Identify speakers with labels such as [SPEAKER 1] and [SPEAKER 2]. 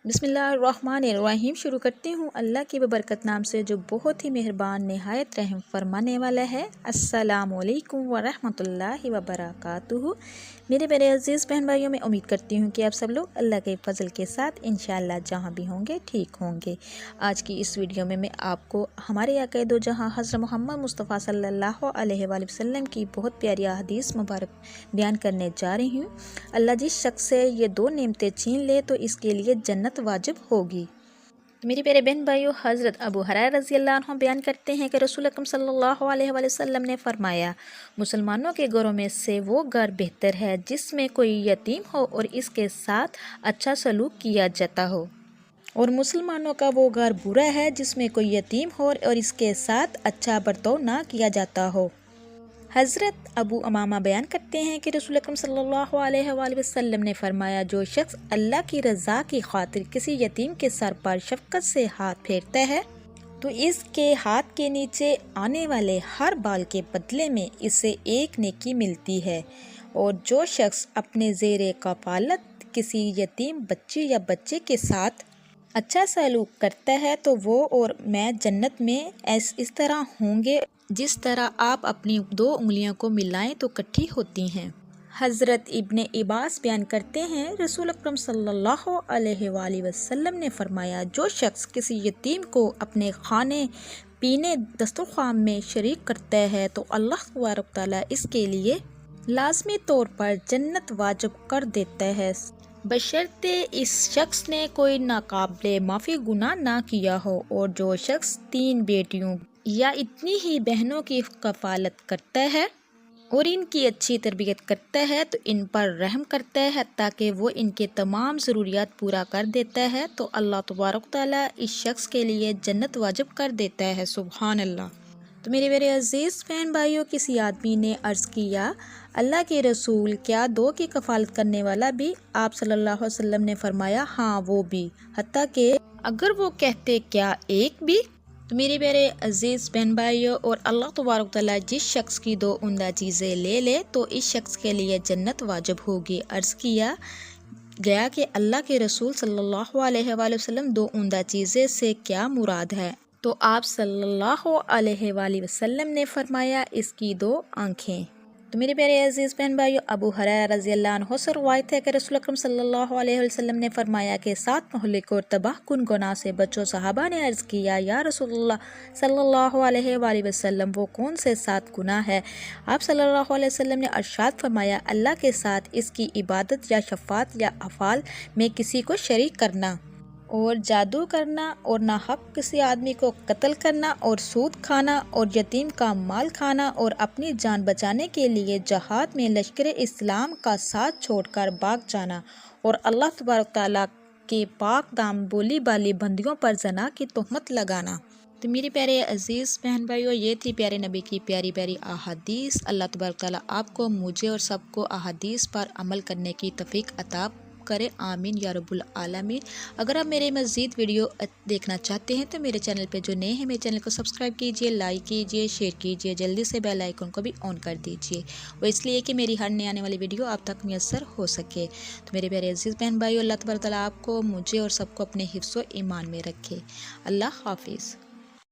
[SPEAKER 1] बिस्मिल्लाहिर्रहमानिर्रहीम। शुरू करती हूँ अल्लाह के बबरकत नाम से जो बहुत ही मेहरबान नहायत रहम फरमाने वाला है। अस्सलामु अलैकुम वरहमतुल्लाहि वबरकातुहू। मेरे मेरे अजीज़ बहन भाइयों, मैं उम्मीद करती हूँ कि आप सब लोग अल्लाह के फजल के साथ इंशाअल्लाह जहाँ भी होंगे ठीक होंगे। आज की इस वीडियो में मैं आपको हमारे आक़ाए दो जहाँ हज़रत मोहम्मद मुस्तफ़ा सल्लल्लाहु अलैहि वसल्लम की बहुत प्यारी हदीस मुबारक बयान करने जा रही हूँ। अल्लाह जिस शख्स से ये दो नेमतें छीन ले तो इसके लिए जन्नत वाजिब होगी। मेरे प्यारे बहन भाइयों, हज़रत अबू हुरैरा रज़ियल्लाहु अन्हु बयान करते हैं कि रसूल अकरम सल्लल्लाहु अलैहि वसल्लम ने फरमाया, मुसलमानों के घरों में से वो घर बेहतर है जिसमें कोई यतीम हो और इसके साथ अच्छा सलूक किया जाता हो, और मुसलमानों का वो घर बुरा है जिसमें कोई यतीम हो और इसके साथ अच्छा बर्ताव ना किया जाता हो। हज़रत अबू अमामा बयान करते हैं कि रसूल अकरम सल्लल्लाहु अलैहि वसल्लम ने फरमाया, जो शख्स अल्लाह की रज़ा की खातिर किसी यतीम के सर पर शफ़क़त से हाथ फेरता है तो इसके हाथ के नीचे आने वाले हर बाल के बदले में इसे एक नेकी मिलती है, और जो शख्स अपने ज़ेरे कफ़ालत किसी यतीम बच्ची या बच्चे के साथ अच्छा सलूक करता है तो वो और मैं जन्नत में इस तरह होंगे जिस तरह आप अपनी दो उंगलियों को मिलाएं तो इकट्ठी होती हैं। हज़रत इब्ने इब्बास बयान करते हैं, रसूल अकरम सल्लल्लाहु अलैहि वसल्लम ने फरमाया, जो शख्स किसी यतीम को अपने खाने पीने दस्तरख़्वान में शरीक करता है तो अल्लाह तबारक तआला इसके लिए लाज़मी तौर पर जन्नत वाजिब कर देता है, बशर्ते इस शख्स ने कोई नाकाबिले माफ़ी गुनाह ना किया हो। और जो शख्स 3 बेटियों या इतनी ही बहनों की कफ़ालत करता है और इनकी अच्छी तरबियत करता है तो इन पर रहम करता है ताकि वो इनके तमाम ज़रूरियात पूरा कर देता है तो अल्लाह तबारक तआला इस शख्स के लिए जन्नत वाजिब कर देता है। सुभान अल्लाह। तो मेरे अजीज़ बहन भाइयों, किसी आदमी ने अर्ज़ किया, अल्लाह के रसूल, क्या 2 की कफ़ालत करने वाला भी? आप सल्लल्लाहु अलैहि वसल्लम ने फरमाया, हाँ वो भी, हत्ता कि अगर वो कहते क्या एक भी? तो मेरे प्यारे अजीज़ बहन भाइयों, और अल्लाह तबारक तआला जिस शख्स की 2 उम्दा चीज़ें ले ले तो इस शख्स के लिए जन्नत वाजिब होगी। अर्ज़ किया गया कि अल्लाह के रसूल सल्लल्लाहु अलैहि वसल्लम 2 उम्दा चीज़ें से क्या मुराद है? तो आप सल्लल्लाहु अलैहि वसल्लम ने फरमाया, इसकी 2 आँखें। तो मेरे प्यारे अजीज़ बहन भाइयों, अबू हुरैरा रज़ियल्लाहु अन्हु से रवायत है कि रसूल अकरम सल्लल्लाहु अलैहि वसल्लम ने फरमाया कि 7 महलिक और तबाहकुन गुनाह से बचो। सहाबा ने अर्ज़ किया, या रसूलल्लाह सल्लल्लाहु अलैहि वसल्लम, वो कौन से 7 गुनाह है? आप सल्लल्लाहु अलैहि वसल्लम ने इरशाद फरमाया, अल्लाह के साथ इसकी इबादत या शफ़ाअत या अफ़ाल में किसी को शरीक करना, और जादू करना, और नाहक किसी आदमी को कत्ल करना, और सूद खाना, और यतीम का माल खाना, और अपनी जान बचाने के लिए जहाद में लश्कर इस्लाम का साथ छोड़कर भाग जाना, और अल्लाह तबारक तआला के पाक दाम बोली बाली बंदियों पर ज़ना की तोहमत लगाना। तो मेरे प्यारे अजीज़ बहन भाइयों, ये थी प्यारे नबी की प्यारी प्यारी अहादीस। अल्लाह तबारक तआला आपको, मुझे और सबको अहादीस पर अमल करने की तौफीक अता करे, आमीन या रब्बुल आलमीन। अगर आप मेरे मज़ीद वीडियो देखना चाहते हैं तो मेरे चैनल पे जो नए हैं मेरे चैनल को सब्सक्राइब कीजिए, लाइक कीजिए, शेयर कीजिए, जल्दी से बेल आइकन को भी ऑन कर दीजिए, वो इसलिए कि मेरी हर नई आने वाली वीडियो आप तक मुयस्सर हो सके। तो मेरे प्यारे अजीज़ बहन भाइयों, अल्लाह तबारक तआला आपको, मुझे और सबको अपने हिफ्ज़ व ईमान में रखे। अल्लाह हाफिज़।